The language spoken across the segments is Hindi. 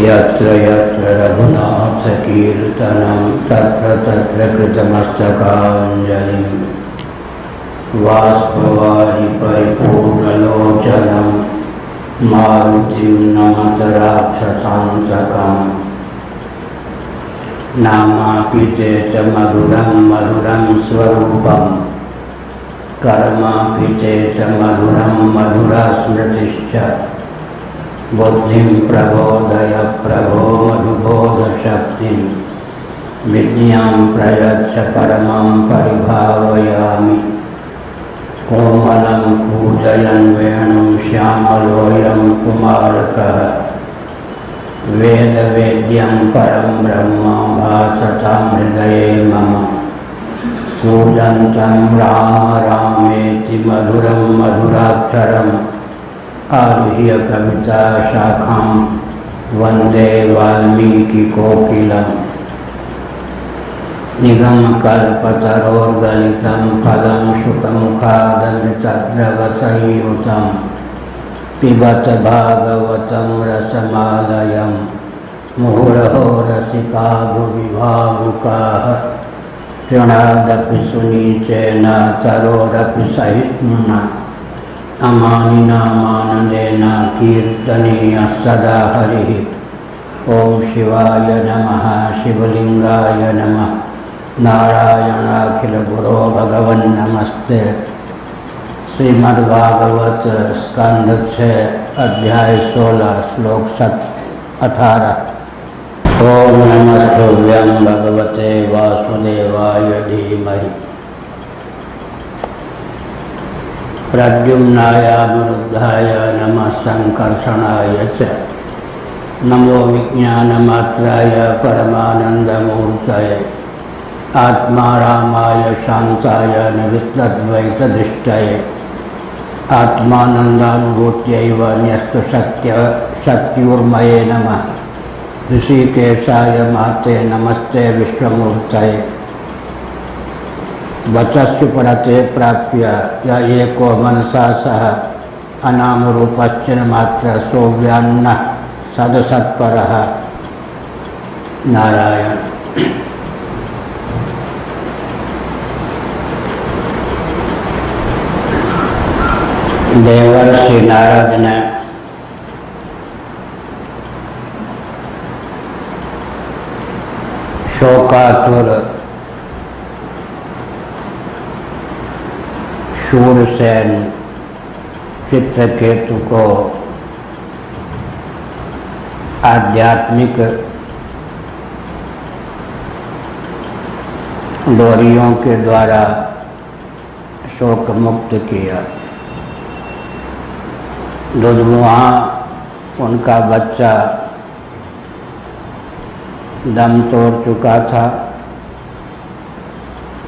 यत्र यत्र रघुनाथकीर्तनं तत्र तत्र कृतमस्तकाञ्जलिं बाष्पवारि परिपूर्णलोचनं मारुतिं नमत राक्षसान्तकम् नामापिते च मधुरं मधुरं स्वरूपं कर्मापिते च मधुरं मधुरा स्मृतिश्च बुद्धिं प्रबोधय प्रभो मधुबोधशक्तिं विद्यां प्रयच्छ परमं परिभावयामि कोमलं कूजयन् वेणुं श्यामलोऽयं कुमारकः वेदवेद्यं परं ब्रह्म भासतां हृदये मम कूजन्तं राम रामेति मधुरं मधुराक्षरम् आरुह्य कविता शाखां वन्दे वाल्मीकिकोकिलम् निगमकल्पतरोर्गलितं फलं शुकमुखादमृतद्रवसंयुतं पिबत भागवतं रसमालयं मुहुरहो रसिका भुवि भावुकाः तृणादपि सुनीचेन तरोरपि सहिष्णुना अमानिना मानदेन कीर्तनीयः सदा हरिः। ओम शिवाय नमः शिवलिंगाय नमः नारायणाखिल गुरो भगवन् नमस्ते। श्रीमद्भागवत स्कंद 6 अध्याय 16 श्लोक 18। ओम नमः तुभ्यं भगवते वासुदेवाय धीमहि प्रद्युम्नायानुरुद्धाय नमः संकर्षणाय च नमो विज्ञानमात्राय परमानन्दमूर्तये आत्मारामाय शान्ताय निवृत्तद्वैतदृष्टये आत्मानन्दानुभूत्यैव न्यस्तशक्त्युर्मये नमः। ऋषिकेशाय महते नमस्ते विश्वमूर्तये वचस्सु परते प्राप्य य एको मनसा सह अनामरूपश्चिन्मात्र सोऽव्यान्नः सदसत्परः नारायण। देवर्षि नारद ने शोकातुर शूरसेन चित्रकेतु को आध्यात्मिक डोरियों के द्वारा शोक मुक्त किया। दुधमुहा उनका बच्चा दम तोड़ चुका था।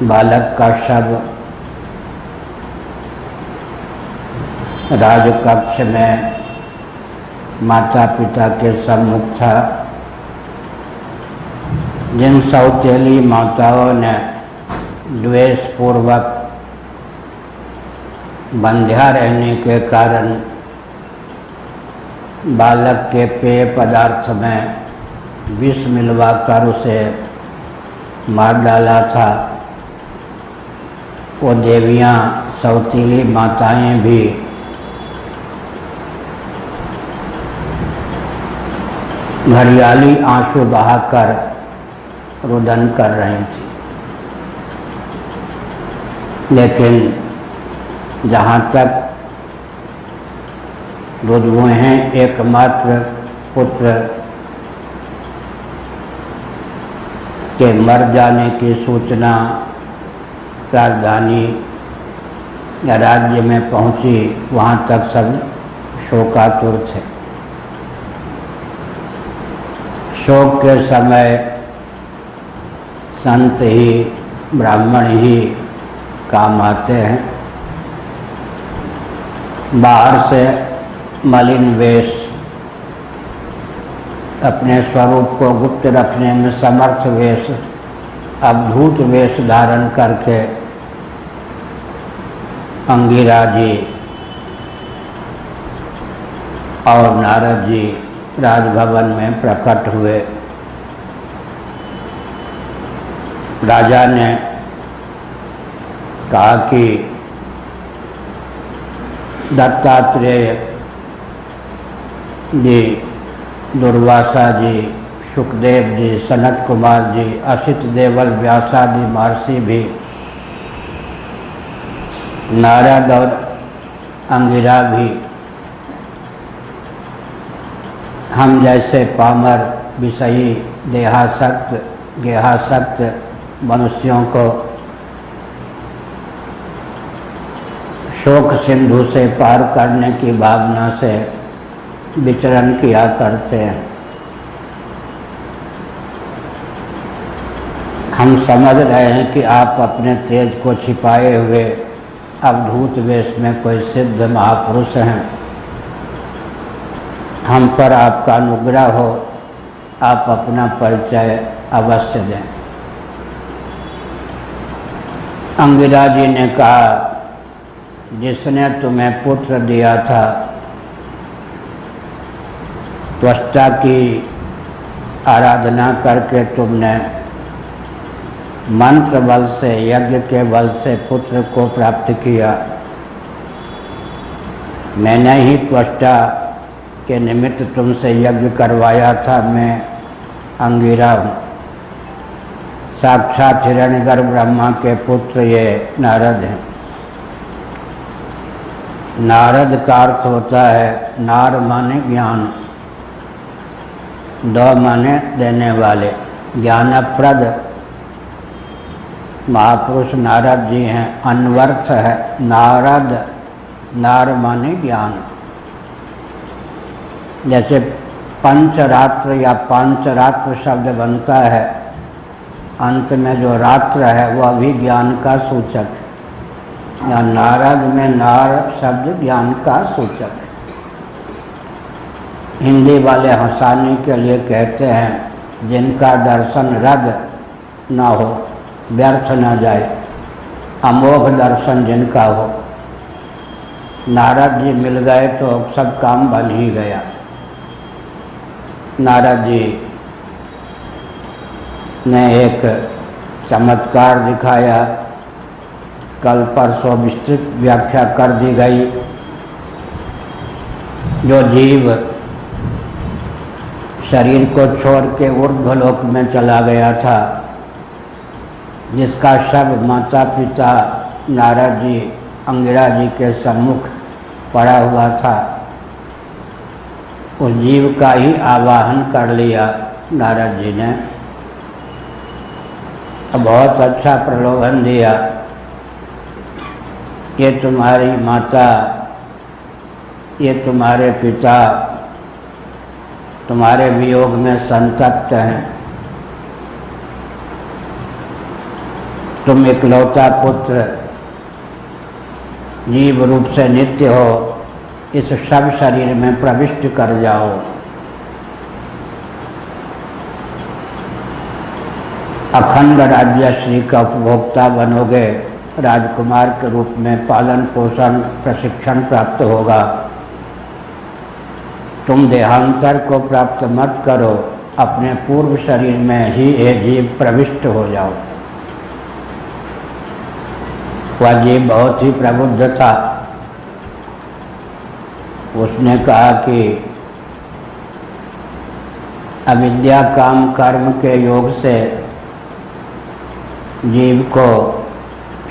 बालक का शव राजकक्ष में माता पिता के सम्मुख था। जिन सौतेली माताओं ने द्वेषपूर्वक बंध्या रहने के कारण बालक के पेय पदार्थ में विष मिलवाकर उसे मार डाला था, वो देवियाँ सौतीली माताएं भी घड़ियाली आंसू बहाकर रुदन कर रही थी। लेकिन जहाँ तक दुधमुहे एकमात्र पुत्र के मर जाने की सूचना राजधानी या राज्य में पहुंची, वहाँ तक सब शोकातुर थे। शोक के समय संत ही ब्राह्मण ही काम आते हैं। बाहर से मलिन वेश अपने स्वरूप को गुप्त रखने में समर्थ वेश अवधूत वेश धारण करके अंगिरा जी और नारद जी राजभवन में प्रकट हुए। राजा ने कहा कि दत्तात्रेय जी, दुर्वासा जी, सुखदेव जी, सनत कुमार जी, असित देवल, व्यासादि महर्षि भी, नारद और अंगिरा भी हम जैसे पामर, विषयी, देहासक्त, गेहासक्त मनुष्यों को शोक सिंधु से पार करने की भावना से विचरण किया करते हैं। हम समझ रहे हैं कि आप अपने तेज को छिपाए हुए अवधूत वेश में कोई सिद्ध महापुरुष हैं। हम पर आपका अनुग्रह हो, आप अपना परिचय अवश्य दें। अंगिरा जी ने कहा, जिसने तुम्हें पुत्र दिया था, त्वष्टा की आराधना करके तुमने मंत्र बल से, यज्ञ के बल से पुत्र को प्राप्त किया। मैंने ही त्वष्टा के निमित्त तुमसे यज्ञ करवाया था। मैं अंगिरा हूँ। साक्षात हिरण्यगर्भ ब्रह्मा के पुत्र ये नारद हैं। नारद का अर्थ होता है, नार माने ज्ञान, द माने देने वाले, ज्ञानप्रद महापुरुष नारद जी हैं। अन्वर्थ है नारद, नार माने ज्ञान। जैसे पंचरात्र या पांचरात्र शब्द बनता है, अंत में जो रात्र है वह भी ज्ञान का सूचक है। या नारद में नार शब्द ज्ञान का सूचक है। हिंदी वाले हंसाने के लिए कहते हैं, जिनका दर्शन रद न हो, व्यर्थ न जाए, अमोघ दर्शन जिनका हो। नारद जी मिल गए तो सब काम बन ही गया। नारद जी ने एक चमत्कार दिखाया, कल परसों विस्तृत व्याख्या कर दी गई। जो जीव शरीर को छोड़ के ऊर्ध्वलोक में चला गया था, जिसका शव माता पिता नारद जी, अंगिरा जी के सम्मुख पड़ा हुआ था, उस जीव का ही आवाहन कर लिया नारद जी ने। बहुत अच्छा प्रलोभन दिया, ये तुम्हारी माता, ये तुम्हारे पिता तुम्हारे वियोग में संतप्त हैं। तुम इकलौता पुत्र जीव रूप से नित्य हो, इस सब शरीर में प्रविष्ट कर जाओ। अखंड राज्यश्री का उपभोक्ता बनोगे, राजकुमार के रूप में पालन पोषण प्रशिक्षण प्राप्त होगा। तुम देहांतर को प्राप्त मत करो, अपने पूर्व शरीर में ही ये जीव प्रविष्ट हो जाओ। वह जीव बहुत ही प्रबुद्ध था। उसने कहा कि अविद्या काम कर्म के योग से जीव को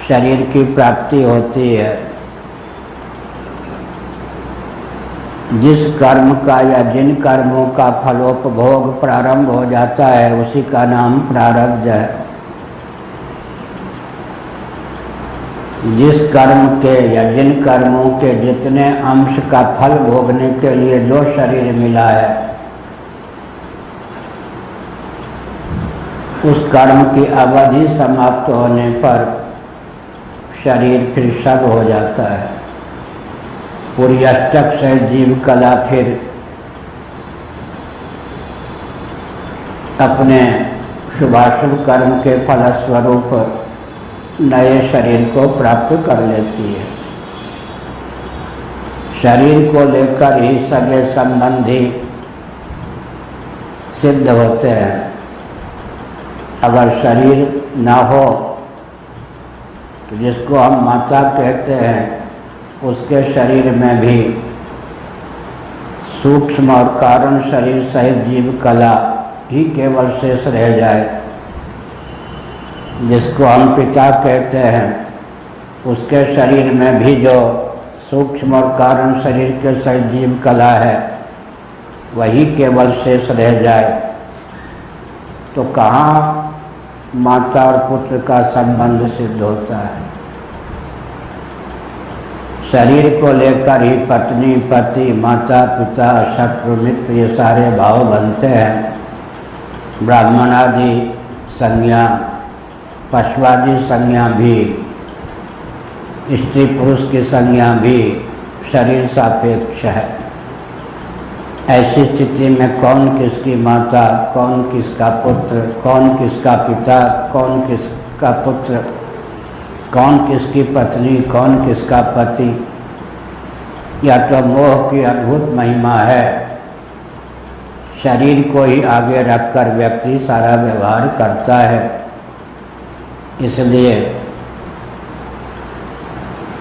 शरीर की प्राप्ति होती है। जिस कर्म का या जिन कर्मों का फलोपभोग प्रारंभ हो जाता है, उसी का नाम प्रारब्ध है। जिस कर्म के या जिन कर्मों के जितने अंश का फल भोगने के लिए जो शरीर मिला है, उस कर्म की अवधि समाप्त होने पर शरीर फिर शव हो जाता है। पूरी अष्टक से जीव कला फिर अपने शुभाशुभ कर्म के फलस्वरूप नए शरीर को प्राप्त कर लेती है। शरीर को लेकर ही सगे संबंधी सिद्ध होते हैं। अगर शरीर ना हो तो जिसको हम माता कहते हैं उसके शरीर में भी सूक्ष्म और कारण शरीर सहित जीव कला ही केवल शेष रह जाए। जिसको हम पिता कहते हैं उसके शरीर में भी जो सूक्ष्म और कारण शरीर के सहित जीव कला है वही केवल शेष रह जाए, तो कहाँ माता और पुत्र का संबंध सिद्ध होता है। शरीर को लेकर ही पत्नी, पति, माता, पिता, शत्रु, मित्र ये सारे भाव बनते हैं। ब्राह्मण आदि संज्ञा, पशुआदि संज्ञा भी, स्त्री पुरुष की संज्ञा भी शरीर सापेक्ष है। ऐसी स्थिति में कौन किसकी माता, कौन किसका पुत्र, कौन किसका पिता, कौन किसका पुत्र, कौन किसकी पत्नी, कौन किसका पति, या तो मोह की अद्भुत महिमा है। शरीर को ही आगे रखकर व्यक्ति सारा व्यवहार करता है। इसलिए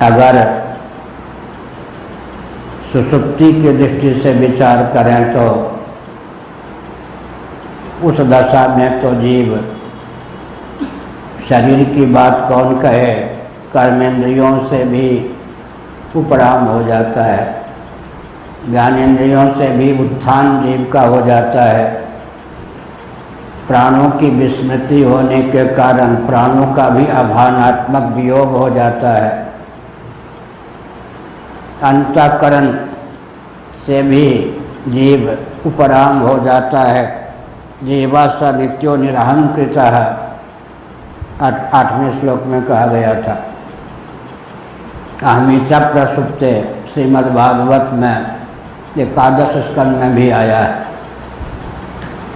अगर सुषुप्ति की दृष्टि से विचार करें तो उस दशा में तो जीव शरीर की बात कौन कहे, कर्मेंद्रियों से भी उपराम हो जाता है, ज्ञानेंद्रियों से भी उत्थान जीव का हो जाता है। प्राणों की विस्मृति होने के कारण प्राणों का भी अभानात्मक वियोग हो जाता है। अंतःकरण से भी जीव उपराम हो जाता है। जीवा स नित्यो निरहंकृतः 8वें श्लोक में कहा गया था। अहमिचा प्रसुप्ते श्रीमद्भागवत में 11 स्कंद में भी आया है।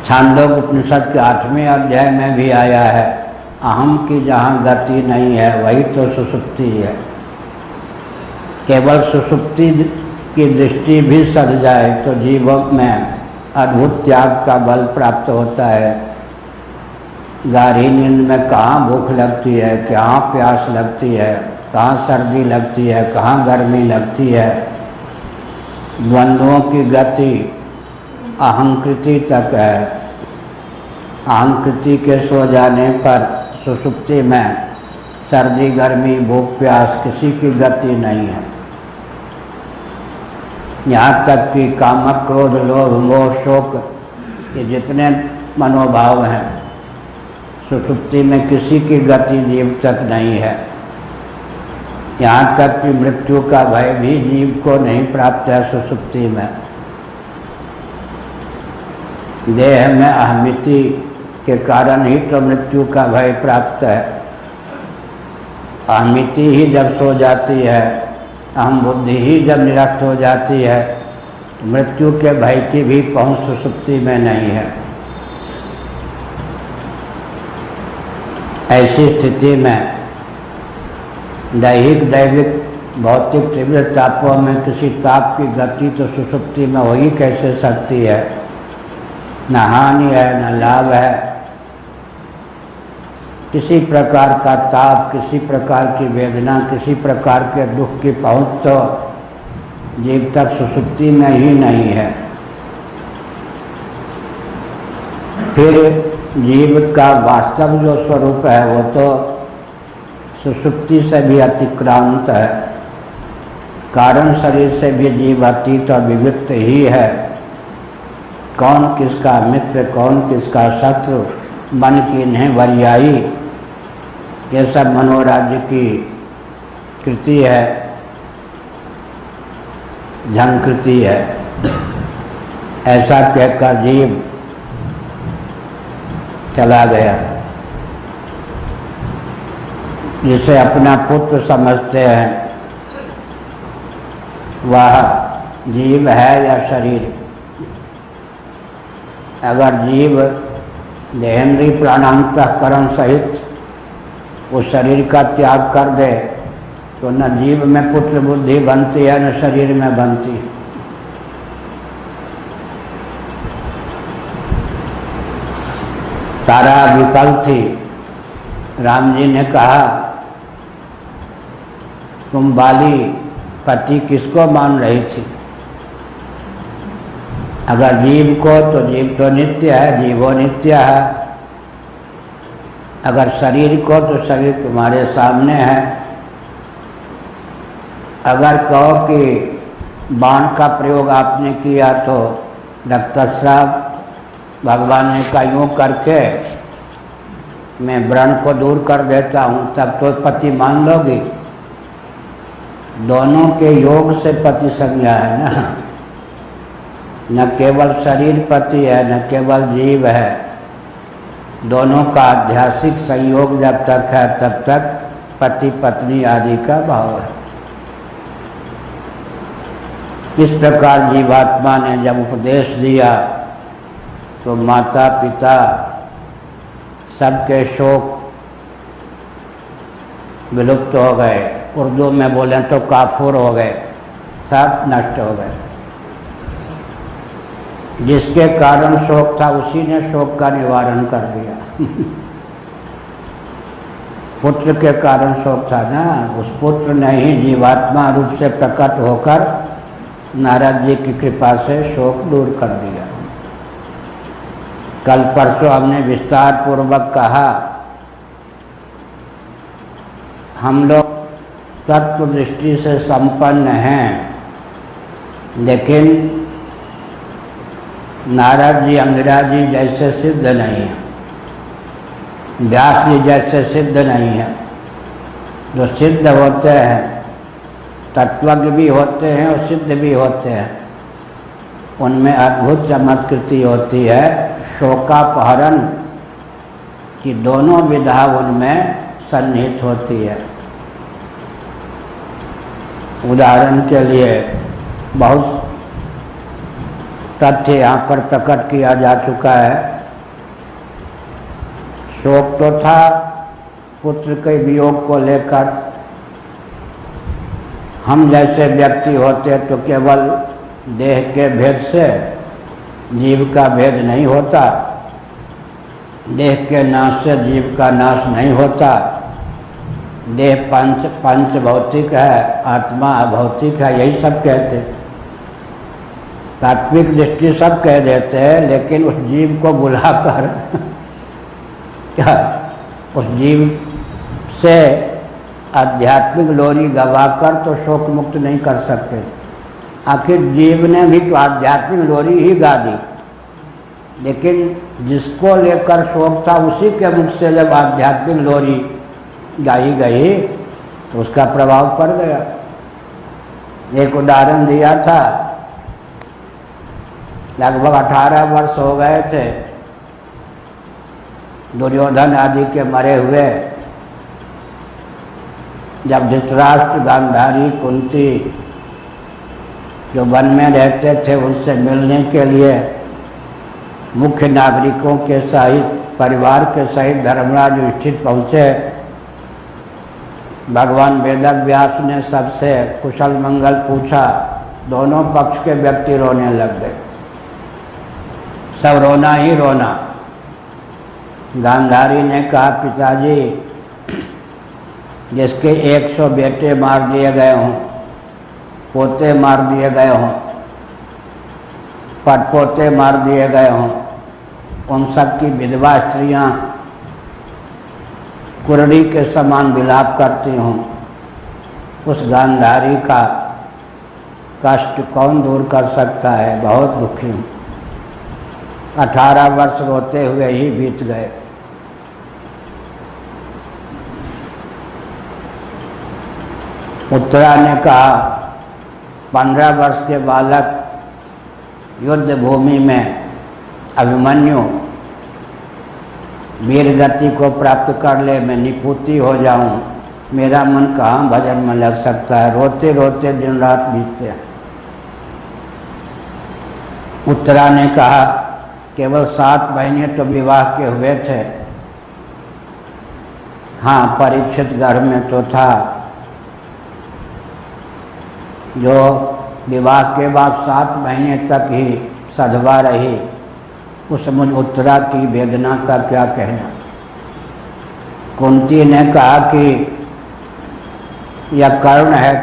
छांदोग्य उपनिषद के 8वें अध्याय में भी आया है। अहम की जहाँ गति नहीं है वही तो सुषुप्ति है। केवल सुषुप्ति की दृष्टि भी सध जाए तो जीवों में अद्भुत त्याग का बल प्राप्त होता है। गहरी नींद में कहाँ भूख लगती है, कहाँ प्यास लगती है, कहाँ सर्दी लगती है, कहाँ गर्मी लगती है। द्वंद्वों की गति अहंकृति तक है। अहंकृति के सो जाने पर सुषुप्ति में सर्दी, गर्मी, भूख, प्यास किसी की गति नहीं है। यहाँ तक कि काम, क्रोध, लोभ, मोह, शोक ये जितने मनोभाव हैं सुषुप्ति में किसी की गति जीव तक नहीं है। यहाँ तक कि मृत्यु का भय भी जीव को नहीं प्राप्त है सुषुप्ति में। देह में अहमिति के कारण ही तो मृत्यु का भय प्राप्त है। अहमिति ही जब सो जाती है, अहम बुद्धि ही जब निरस्त हो जाती है, मृत्यु के भय की भी पहुँच सुषुप्ति में नहीं है। ऐसी स्थिति में दैहिक, दैविक, भौतिक तीव्र तापों में किसी ताप की गति तो सुषुप्ति में हो ही कैसे सकती है। न हानि है न लाभ है। किसी प्रकार का ताप, किसी प्रकार की वेदना, किसी प्रकार के दुख की पहुँच तो जीव तक सुषुप्ति में ही नहीं है। फिर जीव का वास्तव जो स्वरूप है वो तो सुषुप्ति से भी अतिक्रांत है। कारण शरीर से भी जीव अतीत और विविक्त ही है। कौन किसका मित्र, कौन किसका शत्रु, मन की इन्हें वरियाई, ये सब मनोराज्य की कृति है, झंकृति है। ऐसा कहकर जीव चला गया। जिसे अपना पुत्र समझते हैं वह जीव है या शरीर। अगर जीव देहेंद्रीय प्राणांतःकरण सहित उस शरीर का त्याग कर दे तो न जीव में पुत्र बुद्धि बनती है न शरीर में बनती। तारा विकल थी। राम जी ने कहा, तुम बाली पति किसको मान रही थी? अगर जीव को तो जीव तो नित्य है, जीवो नित्य है। अगर शरीर को तो शरीर तुम्हारे सामने है। अगर कहो कि बाण का प्रयोग आपने किया तो रक्तस्राव भगवान ने कहा यूँ करके मैं व्रण को दूर कर देता हूँ, तब तो पति मान लोगी। दोनों के योग से पति संज्ञा है ना, न केवल शरीर पति है, न केवल जीव है। दोनों का आध्यात्मिक संयोग जब तक है तब तक पति पत्नी आदि का भाव है। इस प्रकार जीवात्मा ने जब उपदेश दिया तो माता पिता सबके शोक विलुप्त हो गए। उर्दू में बोले तो काफूर हो गए, सब नष्ट हो गए। जिसके कारण शोक था उसी ने शोक का निवारण कर दिया। पुत्र के कारण शोक था ना, उस पुत्र ने ही जीवात्मा रूप से प्रकट होकर नारद जी की कृपा से शोक दूर कर दिया। कल परसों हमने विस्तार पूर्वक कहा, हम लोग तत्व दृष्टि से संपन्न हैं, लेकिन नारद जी अंगिरा जी जैसे सिद्ध नहीं है, व्यास जी जैसे सिद्ध नहीं है। जो सिद्ध होते हैं तत्वज्ञ भी होते हैं और सिद्ध भी होते हैं, उनमें अद्भुत चमत्कृति होती है। शोकापहरण की दोनों विधा उनमें सन्निहित होती है। उदाहरण के लिए बहुत तथ्य यहाँ पर प्रकट किया जा चुका है। शोक तो था पुत्र के वियोग को लेकर। हम जैसे व्यक्ति होते तो केवल देह के भेद से जीव का भेद नहीं होता, देह के नाश से जीव का नाश नहीं होता। देह पंच भौतिक है, आत्मा अभौतिक है, यही सब कहते। तात्विक दृष्टि सब कह देते हैं, लेकिन उस जीव को बुलाकर क्या उस जीव से आध्यात्मिक लोरी गवाकर तो शोक मुक्त नहीं कर सकते थे। आखिर जीव ने भी तो आध्यात्मिक लोरी ही गा दी, लेकिन जिसको लेकर शोक था उसी के मुख से जब आध्यात्मिक लोरी गाई गई तो उसका प्रभाव पड़ गया। एक उदाहरण दिया था, लगभग 18 वर्ष हो गए थे दुर्योधन आदि के मरे हुए, जब धृतराष्ट्र, गांधारी, कुंती जो वन में रहते थे उनसे मिलने के लिए मुख्य नागरिकों के सहित, परिवार के सहित धर्मराज युधिष्ठिर पहुँचे। भगवान वेदव्यास ने सबसे कुशल मंगल पूछा। दोनों पक्ष के व्यक्ति रोने लग गए, सब रोना ही रोना। गांधारी ने कहा, पिताजी, जिसके 100 बेटे मार दिए गए हों, पोते मार दिए गए हों, पटपोते मार दिए गए हों, उन सब की विधवा स्त्रियां कुरड़ी के समान विलाप करती हों, उस गांधारी का कष्ट कौन दूर कर सकता है? बहुत दुखी हूँ। 18 वर्ष रोते हुए ही बीत गए। उत्तरा ने कहा, 15 वर्ष के बालक युद्ध भूमि में अभिमन्यु वीर गति को प्राप्त कर ले, मैं निपुति हो जाऊं, मेरा मन कहाँ भजन में लग सकता है? रोते रोते दिन रात बीतते हैं। उत्तरा ने कहा, केवल 7 महीने तो विवाह के हुए थे। हाँ, परीक्षित घर में तो था, जो विवाह के बाद 7 महीने तक ही सधवा रही, उस मुझ उत्तरा की वेदना का क्या कहना। कुंती ने कहा कि यह कर्ण है,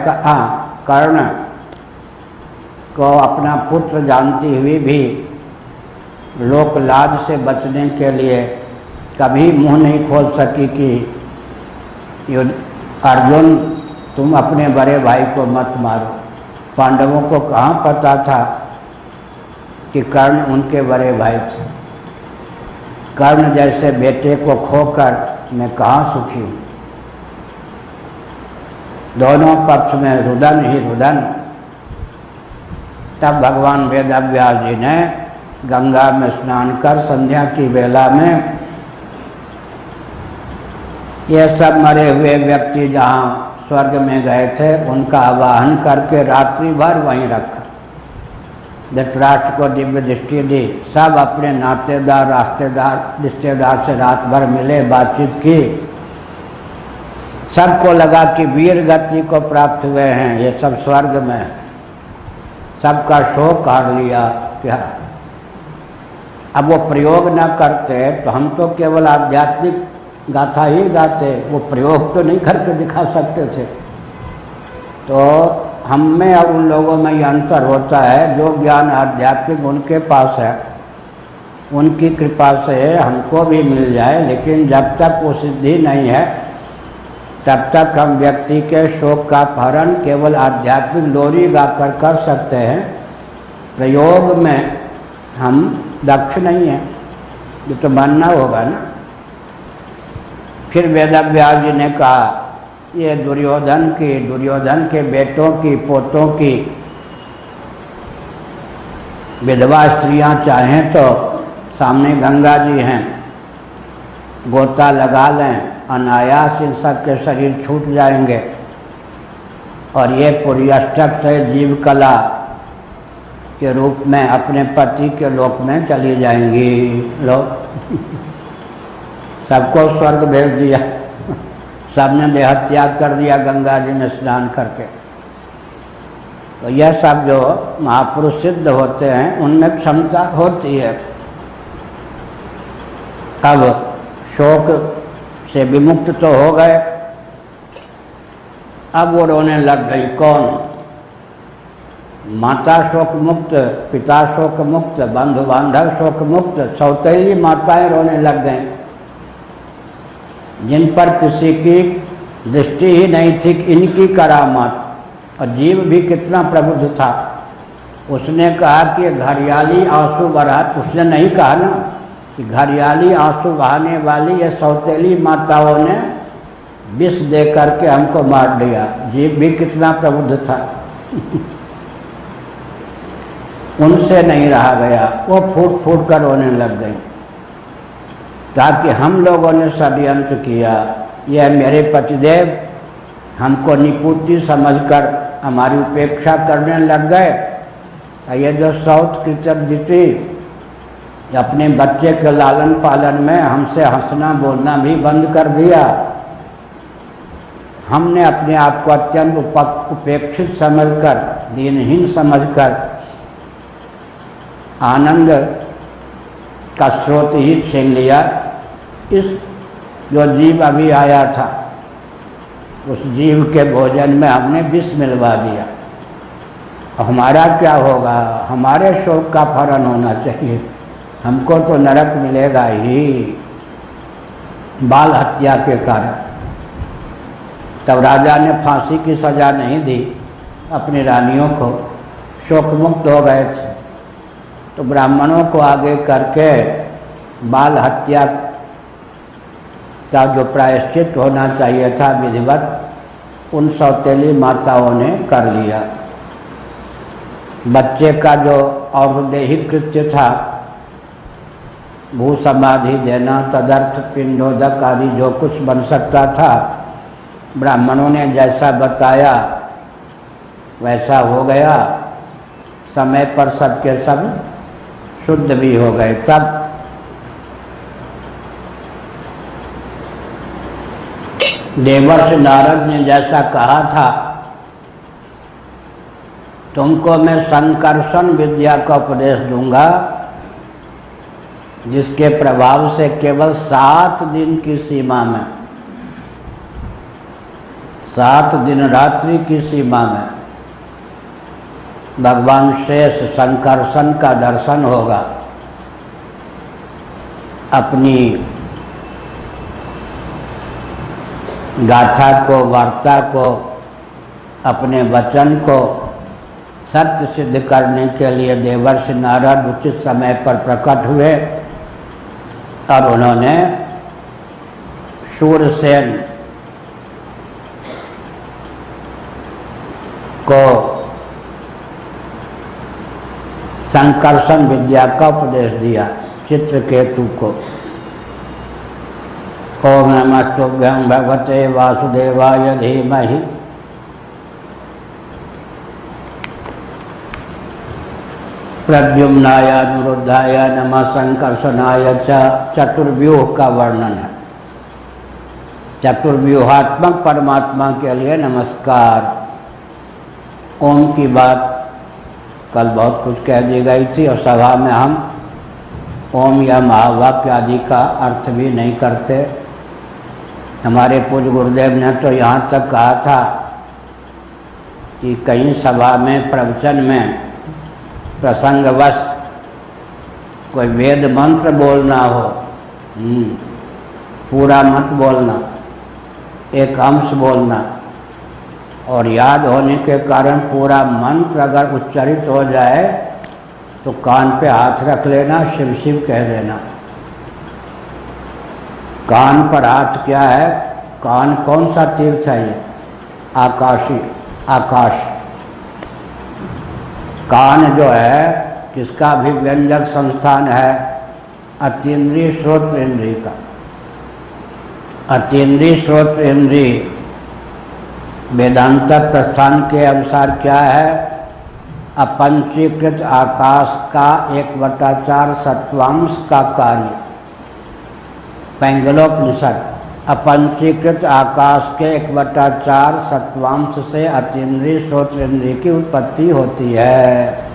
कर्ण को अपना पुत्र जानती हुई भी लोक लाज से बचने के लिए कभी मुंह नहीं खोल सकी कि अर्जुन तुम अपने बड़े भाई को मत मारो। पांडवों को कहाँ पता था कि कर्ण उनके बड़े भाई थे। कर्ण जैसे बेटे को खोकर मैं कहाँ सुखी हूँ। दोनों पक्ष में रुदन ही रुदन। तब भगवान वेदव्यास जी ने गंगा में स्नान कर संध्या की वेला में ये सब मरे हुए व्यक्ति जहाँ स्वर्ग में गए थे उनका आवाहन करके रात्रि भर वहीं रखा। धृतराष्ट्र को दिव्य दृष्टि दी। सब अपने नातेदार रिश्तेदार से रात भर मिले, बातचीत की। सबको लगा कि वीर गति को प्राप्त हुए हैं, ये सब स्वर्ग में। सबका शोक कर लिया। क्या अब वो प्रयोग न करते तो हम तो केवल आध्यात्मिक गाथा ही गाते, वो प्रयोग तो नहीं करके दिखा सकते थे। तो हम में और उन लोगों में ये अंतर होता है, जो ज्ञान आध्यात्मिक उनके पास है, उनकी कृपा से हमको भी मिल जाए, लेकिन जब तक वो सिद्धि नहीं है तब तक हम व्यक्ति के शोक का हरण केवल आध्यात्मिक लोरी गाकर कर सकते हैं। प्रयोग में हम दक्ष नहीं हैं, ये तो मानना होगा ना। फिर वेदव्यास जी ने कहा ये दुर्योधन के बेटों की पोतों की विधवा स्त्रियां चाहें तो सामने गंगा जी हैं, गोता लगा लें, अनायास इन सब के शरीर छूट जाएंगे और ये पुर्यष्टक से जीव कला के रूप में अपने पति के लोक में चली जाएंगी। लो सबको स्वर्ग भेज दिया, सबने देह त्याग कर दिया गंगा जी में स्नान करके। तो यह सब जो महापुरुष सिद्ध होते हैं उनमें क्षमता होती है। अब शोक से विमुक्त तो हो गए, अब वो रोने लग गई। कौन? माता शोक मुक्त, पिता शोक मुक्त, बंधु बांधव शोक मुक्त, सौतेली माताएं रोने लग गईं, जिन पर किसी की दृष्टि ही नहीं थी कि इनकी करामात। और जीव भी कितना प्रबुद्ध था। उसने कहा कि घरियाली आंसू बहा, उसने नहीं कहा ना कि घरियाली आंसू बहाने वाली ये सौतेली माताओं ने विष दे करके हमको मार दिया। जीव भी कितना प्रबुद्ध था। उनसे नहीं रहा गया, वो फूट फूट कर रोने लग गई। ताकि हम लोगों ने षड्यंत्र किया, यह मेरे पतिदेव हमको निपुति समझकर हमारी उपेक्षा करने लग गए। ये जो सौत कृतज्ञति अपने बच्चे के लालन पालन में हमसे हंसना बोलना भी बंद कर दिया। हमने अपने आप को अत्यंत उपेक्षित समझकर, दीनहीन समझकर आनंद का स्रोत ही छीन लिया। इस जो जीव अभी आया था उस जीव के भोजन में हमने विष मिलवा दिया। हमारा क्या होगा? हमारे शोक का फरण होना चाहिए, हमको तो नरक मिलेगा ही बाल हत्या के कारण। तब राजा ने फांसी की सजा नहीं दी अपनी रानियों को, शोक मुक्त हो गए थे। तो ब्राह्मणों को आगे करके बाल हत्या का जो प्रायश्चित होना चाहिए था विधिवत, उन सौतेली माताओं ने कर लिया। बच्चे का जो औरदेहिक कृत्य था, भू समाधि देना, तदर्थ पिंडोदक आदि जो कुछ बन सकता था, ब्राह्मणों ने जैसा बताया वैसा हो गया। समय पर सबके सब शुद्ध भी हो गए। तब देवर्षि नारद ने जैसा कहा था, तुमको मैं संकर्षण विद्या का उपदेश दूंगा, जिसके प्रभाव से केवल 7 दिन की सीमा में, 7 दिन रात्रि की सीमा में भगवान शेष संकर्षण का दर्शन होगा। अपनी गाथा को, वार्ता को, अपने वचन को सत्य सिद्ध करने के लिए देवर्षि नारद उचित समय पर प्रकट हुए और उन्होंने शूरसेन को संकर्षण विद्या का उपदेश दिया, चित्रकेतु को। ओम नमस्तुभ्यं भगवते वासुदेवाय धीमहि प्रद्युम्नाय अनिरुद्धाय नमः संकर्षणाय च। चतुर्व्यूह का वर्णन है। चतुर्व्यूहात्मक परमात्मा के लिए नमस्कार। ओम की बात कल बहुत कुछ कह दी गई थी और सभा में हम ओम या महावाक्य आदि का अर्थ भी नहीं करते। हमारे पूज्य गुरुदेव ने तो यहाँ तक कहा था कि कहीं सभा में, प्रवचन में प्रसंगवश कोई वेद मंत्र बोलना हो, पूरा मत बोलना, एक अंश बोलना, और याद होने के कारण पूरा मंत्र अगर उच्चारित हो जाए तो कान पे हाथ रख लेना, शिव शिव कह देना। कान पर हाथ क्या है? कान कौन सा तीर्थ है ये? आकाशी, आकाश। कान जो है किसका अभिव्यंजक संस्थान है? अतीन्द्रिय श्रोत्र इंद्रिय का। अतीन्द्रिय श्रोत्र इंद्रिय वेदांत प्रस्थान के अनुसार क्या है? अपंचीकृत आकाश का 1/4 सत्वांश का कार्य। पैंगलोपनिषद, अपंचीकृत आकाश के 1/4 सत्वांश से अतीन्द्रिय श्रोत्र इंद्रिय की उत्पत्ति होती है।